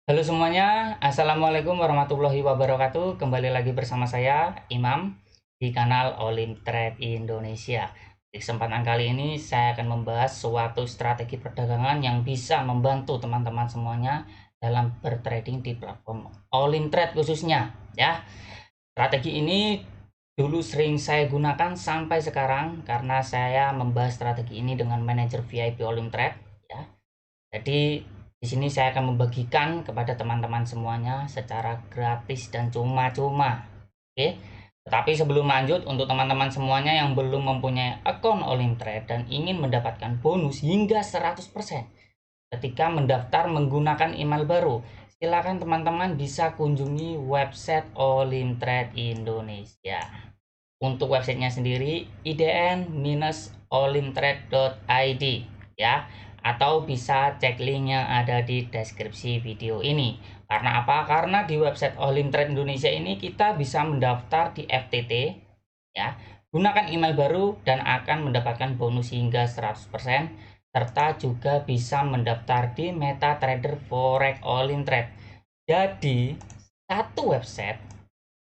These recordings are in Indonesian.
Halo semuanya, Assalamualaikum warahmatullahi wabarakatuh. Kembali lagi bersama saya, Imam, di kanal Olim Trade Indonesia. Di kesempatan kali ini, saya akan membahas suatu strategi perdagangan yang bisa membantu teman-teman semuanya dalam bertrading di platform Olim Trade khususnya. Ya, strategi ini dulu sering saya gunakan sampai sekarang karena saya membahas strategi ini dengan manajer VIP Olim Trade. Ya, jadi di sini saya akan membagikan kepada teman-teman semuanya secara gratis dan cuma-cuma. Oke. Tetapi sebelum lanjut, untuk teman-teman semuanya yang belum mempunyai akun Olimtrade dan ingin mendapatkan bonus hingga 100% ketika mendaftar menggunakan email baru, silakan teman-teman bisa kunjungi website Olimtrade Indonesia. Untuk websitenya sendiri idn-olimtrade.id ya, atau bisa cek linknya ada di deskripsi video ini. Karena apa? Karena di website Olimtrade Indonesia ini kita bisa mendaftar di FTT ya, gunakan email baru dan akan mendapatkan bonus hingga 100%, serta juga bisa mendaftar di MetaTrader Forex Olimtrade. Jadi satu website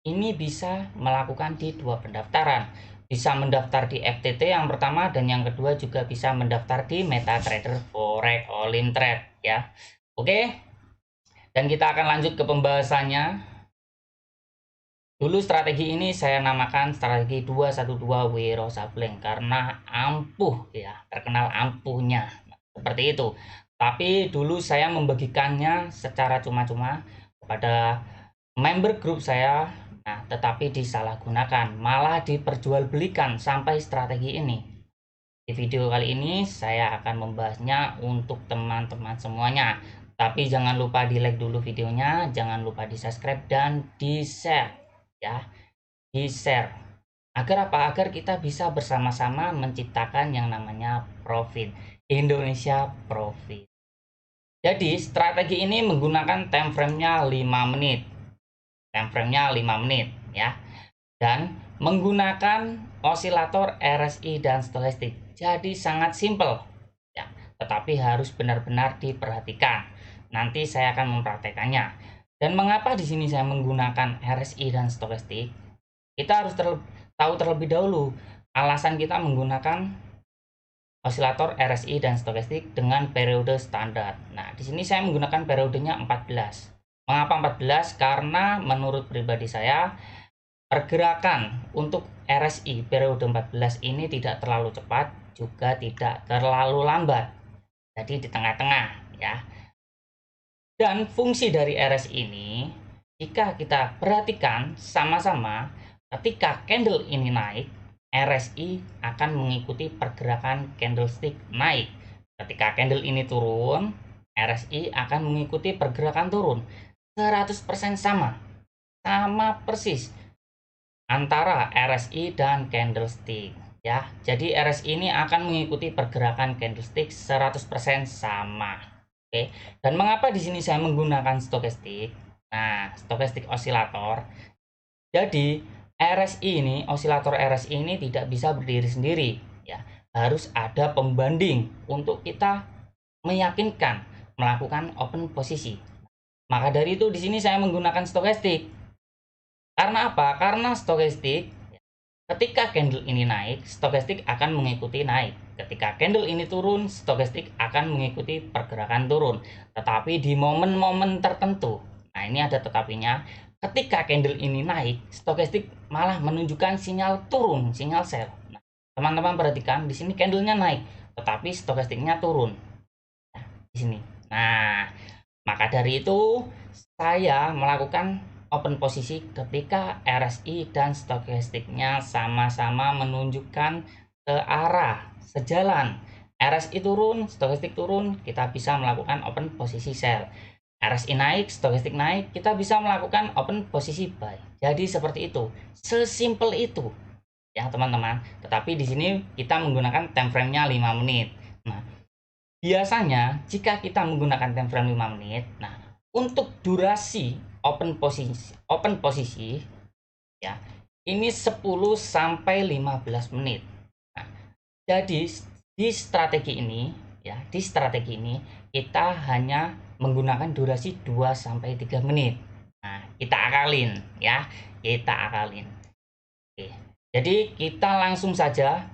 ini bisa melakukan di dua pendaftaran, bisa mendaftar di FTT yang pertama dan yang kedua juga bisa mendaftar di MetaTrader Forex Olimtrade ya. Oke, dan kita akan lanjut ke pembahasannya. Dulu strategi ini saya namakan strategi 212 Wiro Sableng karena ampuh ya, terkenal ampuhnya. Seperti itu. Tapi dulu saya membagikannya secara cuma-cuma kepada member grup saya. Nah, tetapi disalahgunakan, malah diperjualbelikan sampai strategi ini. Di video kali ini saya akan membahasnya untuk teman-teman semuanya. Tapi jangan lupa di like dulu videonya, jangan lupa di subscribe dan di share ya, di share. Agar apa? Agar kita bisa bersama-sama menciptakan yang namanya profit. Indonesia Profit. Jadi strategi ini menggunakan time frame-nya 5 menit. Time frame-nya 5 menit ya. Dan menggunakan osilator RSI dan stokastik. Jadi sangat simple ya. Tetapi harus benar-benar diperhatikan. Nanti saya akan mempraktekannya. Dan mengapa di sini saya menggunakan RSI dan stokastik? Kita harus tahu terlebih dahulu alasan kita menggunakan osilator RSI dan stokastik dengan periode standar. Nah, di sini saya menggunakan periodenya 14. Mengapa 14? Karena menurut pribadi saya pergerakan untuk RSI periode 14 ini tidak terlalu cepat, juga tidak terlalu lambat. Jadi di tengah-tengah ya. Dan fungsi dari RSI ini, jika kita perhatikan sama-sama, ketika candle ini naik, RSI akan mengikuti pergerakan candlestick naik. Ketika candle ini turun, RSI akan mengikuti pergerakan turun. 100% sama. Sama persis antara RSI dan candlestick ya. Jadi RSI ini akan mengikuti pergerakan candlestick 100% sama. Oke. Dan mengapa di sini saya menggunakan stokastik? Nah, stokastik osilator. Jadi RSI ini, osilator RSI ini tidak bisa berdiri sendiri ya. Harus ada pembanding untuk kita meyakinkan melakukan open posisi. Maka dari itu di sini saya menggunakan stokastik. Karena apa? Karena stokastik ketika candle ini naik, stokastik akan mengikuti naik. Ketika candle ini turun, stokastik akan mengikuti pergerakan turun. Tetapi di momen-momen tertentu, nah ini ada tetapinya, ketika candle ini naik, stokastik malah menunjukkan sinyal turun, sinyal sell. Nah, teman-teman perhatikan, di sini candlenya naik, tetapi stokastiknya turun. Nah, di sini. Nah, maka dari itu saya melakukan open posisi ketika RSI dan stokastiknya sama-sama menunjukkan ke arah sejalan. RSI turun, stokastik turun, kita bisa melakukan open posisi sell. RSI naik, stokastik naik, kita bisa melakukan open posisi buy. Jadi seperti itu. Sesimpel itu. Ya, teman-teman. Tetapi di sini kita menggunakan time frame-nya 5 menit. Nah, biasanya jika kita menggunakan time frame 5 menit, nah untuk durasi open posisi ya, ini 10 sampai 15 menit. Nah, jadi di strategi ini ya, di strategi ini kita hanya menggunakan durasi 2-3 menit. Nah, kita akalin ya, kita akalin. Oke. Jadi kita langsung saja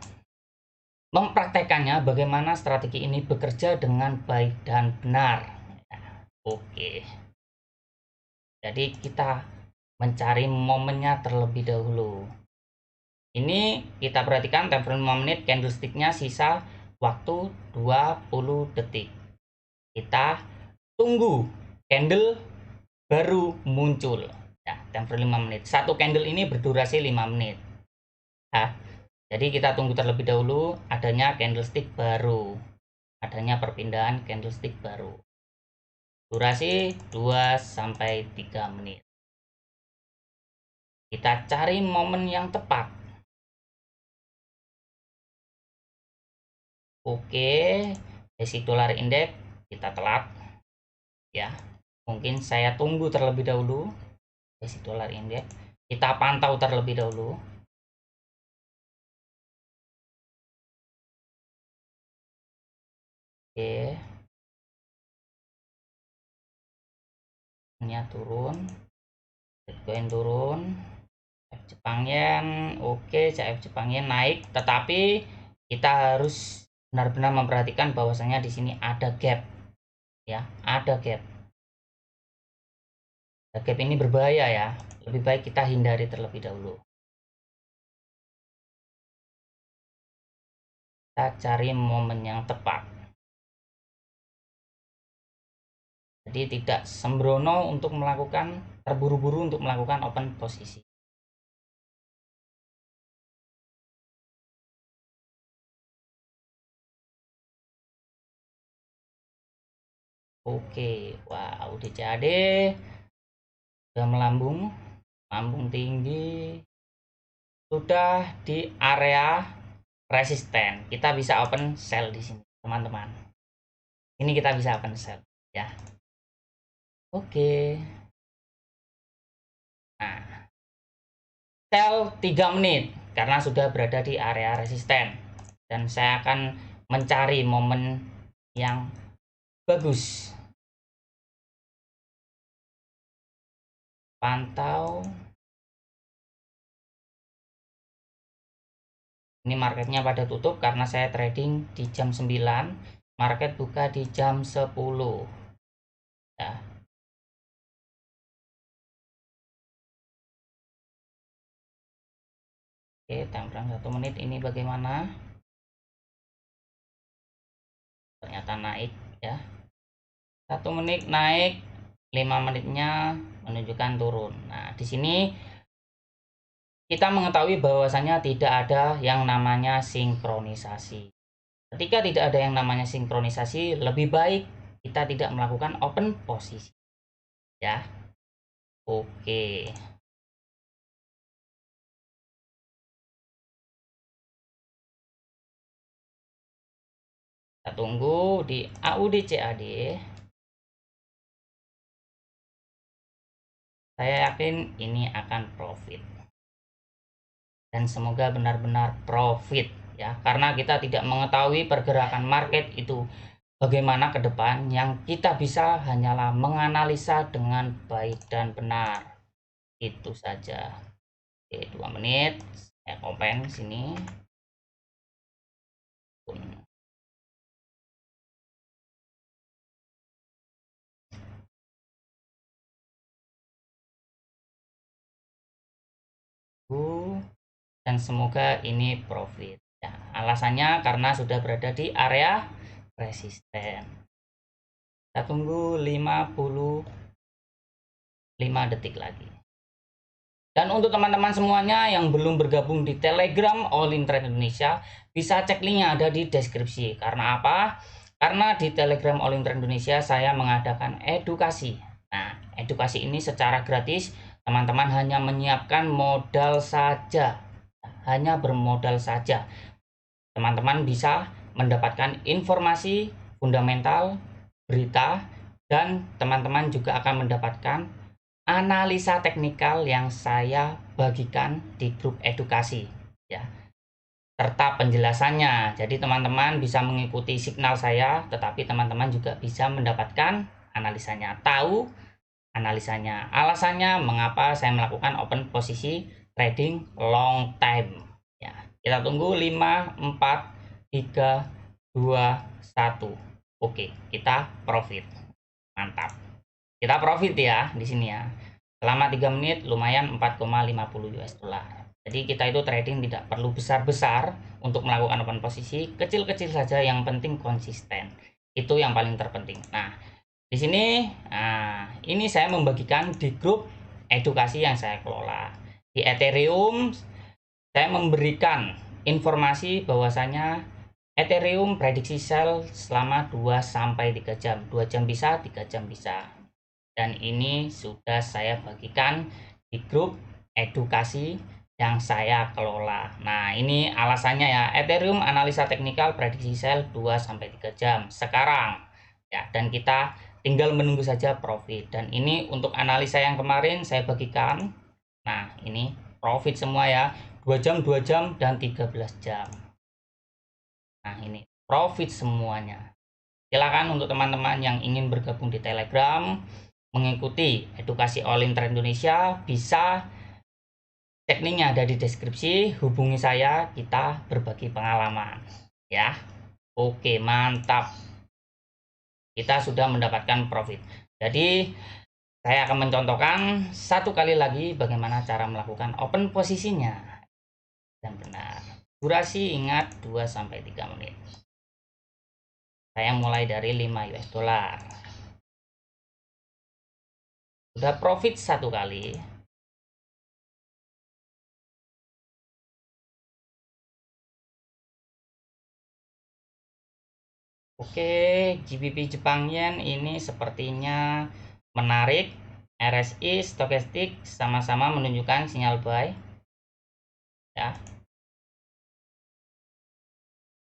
mempraktekannya bagaimana strategi ini bekerja dengan baik dan benar. Oke. Jadi kita mencari momennya terlebih dahulu. Ini kita perhatikan time frame 5 menit, candlesticknya sisa waktu 20 detik. Kita tunggu candle baru muncul. Ya, time frame 5 menit. Satu candle ini berdurasi 5 menit. Nah, jadi kita tunggu terlebih dahulu adanya candlestick baru. Adanya perpindahan candlestick baru. Durasi 2-3 menit. Kita cari momen yang tepat. Oke, basic dollar index kita telat ya. Mungkin saya tunggu terlebih dahulu basic dollar index. Kita pantau terlebih dahulu. Oke. Ini turun. Bitcoin turun. Jepang Yen, oke, CF Jepang Yen naik, tetapi kita harus benar-benar memperhatikan bahwasanya di sini ada gap. Ya, ada gap. Gap ini berbahaya ya. Lebih baik kita hindari terlebih dahulu. Kita cari momen yang tepat. Jadi tidak sembrono untuk melakukan, terburu-buru untuk melakukan open posisi. Oke, wow, DCAD sudah melambung tinggi, sudah di area resisten. Kita bisa open sell di sini, teman-teman. Ini kita bisa open sell ya. Oke. Nah, sell 3 menit karena sudah berada di area resisten dan saya akan mencari momen yang bagus. Pantau. Ini marketnya pada tutup karena saya trading di jam 9, market buka di jam 10 ya. Oke, time frame 1 menit ini bagaimana? Ternyata naik ya. 1 menit naik, 5 menitnya menunjukkan turun. Nah, di sini kita mengetahui bahwasanya tidak ada yang namanya sinkronisasi. Ketika tidak ada yang namanya sinkronisasi, lebih baik kita tidak melakukan open posisi. Ya. Oke. Kita tunggu di AUD CAD. Saya yakin ini akan profit. Dan semoga benar-benar profit ya, karena kita tidak mengetahui pergerakan market itu bagaimana ke depan. Yang kita bisa hanyalah menganalisa dengan baik dan benar. Itu saja. Oke, 2 menit saya open sini. Dan semoga ini profit ya. Alasannya karena sudah berada di area resisten. Kita tunggu 55 detik lagi. Dan untuk teman-teman semuanya yang belum bergabung di Telegram All In Trade Indonesia, bisa cek linknya ada di deskripsi. Karena apa? Karena di Telegram All In Trade Indonesia saya mengadakan edukasi. Nah, edukasi ini secara gratis, teman-teman hanya menyiapkan modal saja. Hanya bermodal saja. Teman-teman bisa mendapatkan informasi fundamental, berita, dan teman-teman juga akan mendapatkan analisa teknikal yang saya bagikan di grup edukasi ya, serta penjelasannya. Jadi teman-teman bisa mengikuti signal saya, tetapi teman-teman juga bisa mendapatkan analisanya, tahu analisanya. Alasannya mengapa saya melakukan open posisi trading long time. Ya, kita tunggu 5, 4, 3, 2, 1. Oke, kita profit. Mantap. Kita profit ya di sini ya. Selama 3 menit lumayan 4,50 US dollar. Jadi kita itu trading tidak perlu besar-besar untuk melakukan open posisi, kecil-kecil saja, yang penting konsisten. Itu yang paling terpenting. Nah, di sini, ini saya membagikan di grup edukasi yang saya kelola. Di Ethereum, saya memberikan informasi bahwasanya Ethereum prediksi sell selama 2-3 jam. 2 jam bisa, 3 jam bisa. Dan ini sudah saya bagikan di grup edukasi yang saya kelola. Nah, ini alasannya ya. Ethereum analisa teknikal prediksi sell 2-3 jam sekarang. Ya, dan kita tinggal menunggu saja profit. Dan ini untuk analisa yang kemarin saya bagikan. Nah, ini profit semua ya. 2 jam, 2 jam, dan 13 jam. Nah, ini profit semuanya. Silakan untuk teman-teman yang ingin bergabung di Telegram, mengikuti edukasi All In Trade Indonesia, bisa cek linknya ada di deskripsi, hubungi saya, kita berbagi pengalaman. Ya, oke, mantap. Kita sudah mendapatkan profit. Jadi, saya akan mencontohkan satu kali lagi bagaimana cara melakukan open posisinya. Dan benar. Durasi ingat 2-3 menit. Saya mulai dari 5 US dollar. Sudah profit satu kali. Oke, GBP Jepang Yen ini sepertinya menarik. RSI, stokastik sama-sama menunjukkan sinyal buy. Ya.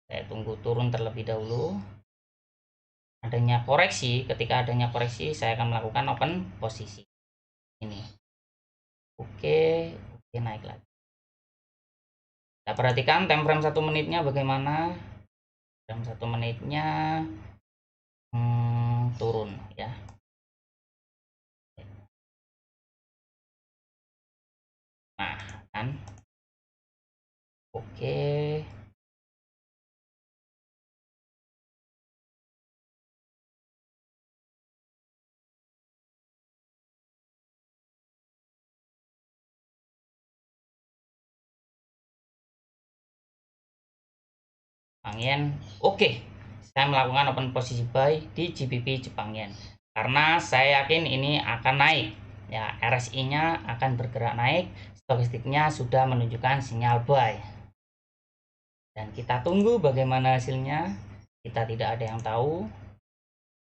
Saya tunggu turun terlebih dahulu. Adanya koreksi, ketika adanya koreksi saya akan melakukan open posisi. Ini. Oke, naik lagi. Kita perhatikan time frame 1 menitnya bagaimana. Time 1 menitnya turun ya. Nah, kan. Oke. Jepang Yen. Oke, saya melakukan open posisi buy di GBP Jepang Yen karena saya yakin ini akan naik ya. RSI-nya akan bergerak naik, stokastiknya sudah menunjukkan sinyal buy, dan kita tunggu bagaimana hasilnya. Kita tidak ada yang tahu.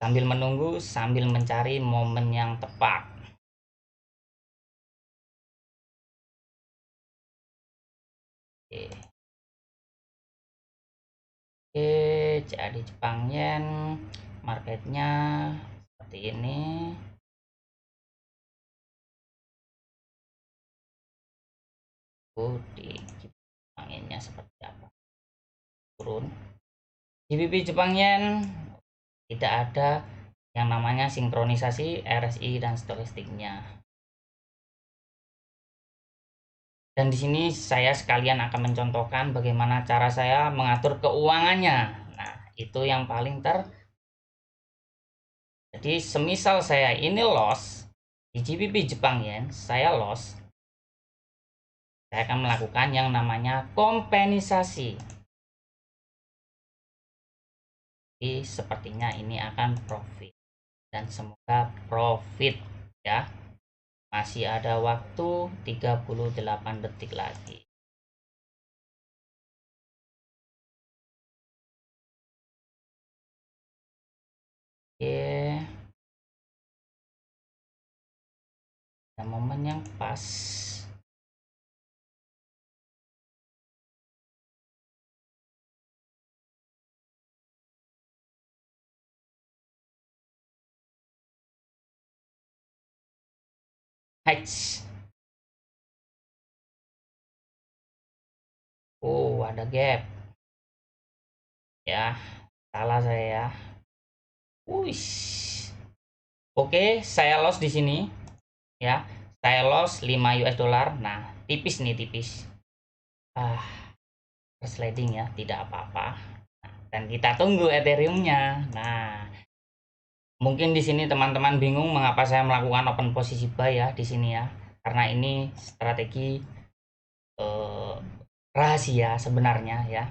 Sambil menunggu, sambil mencari momen yang tepat. Oke. Oke, jadi Jepang Yen marketnya seperti ini. Di Jepang Yennya seperti apa? Turun. GBP Jepang Yen tidak ada yang namanya sinkronisasi RSI dan stokastiknya. Dan di sini saya sekalian akan mencontohkan bagaimana cara saya mengatur keuangannya. Nah, itu yang paling Jadi semisal saya ini loss di GBP Jepang Yen, saya loss. Saya akan melakukan yang namanya kompensasi. Jadi sepertinya ini akan profit. Dan semoga profit ya. Masih ada waktu 38 detik lagi. Oke. Ada momen yang pas. Heights. Oh, ada gap. Ya, salah saya ya. Wush. Oke, saya loss di sini ya. Saya loss 5 US dollar. Nah, tipis nih, tipis. Sliding ya, tidak apa-apa. Nah, dan kita tunggu Ethereum-nya. Nah, mungkin di sini teman-teman bingung mengapa saya melakukan open posisi buy ya di sini ya. Karena ini strategi rahasia sebenarnya ya.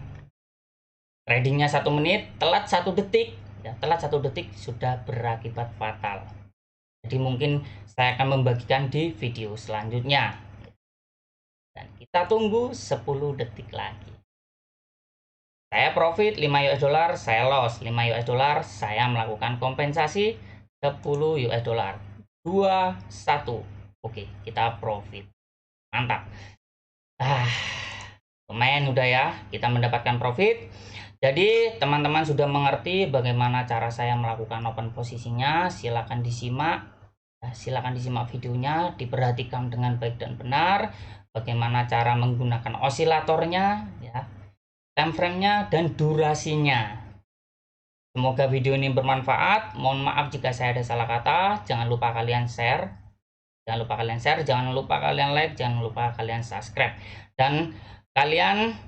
Tradingnya 1 menit, telat 1 detik ya, telat 1 detik sudah berakibat fatal. Jadi mungkin saya akan membagikan di video selanjutnya. Dan kita tunggu 10 detik lagi. Saya profit 5 US dollar, saya loss 5 US dollar, saya melakukan kompensasi 10 US dollar. 2 1. Oke, kita profit. Mantap. Lumayan udah ya, kita mendapatkan profit. Jadi teman-teman sudah mengerti bagaimana cara saya melakukan open posisinya. Silakan disimak. Silakan disimak videonya, diperhatikan dengan baik dan benar. Bagaimana cara menggunakan osilatornya ya, time frame-nya dan durasinya. Semoga video ini bermanfaat. Mohon maaf jika saya ada salah kata. Jangan lupa kalian share. Jangan lupa kalian share, jangan lupa kalian like, jangan lupa kalian subscribe. Dan kalian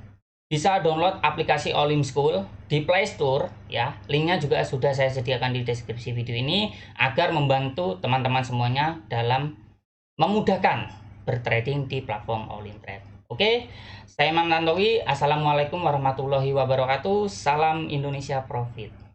bisa download aplikasi Olim School di Play Store ya. Linknya juga sudah saya sediakan di deskripsi video ini agar membantu teman-teman semuanya dalam memudahkan bertrading di platform Olim Trade. Oke, saya Imam Tantowi. Assalamualaikum warahmatullahi wabarakatuh. Salam Indonesia Profit.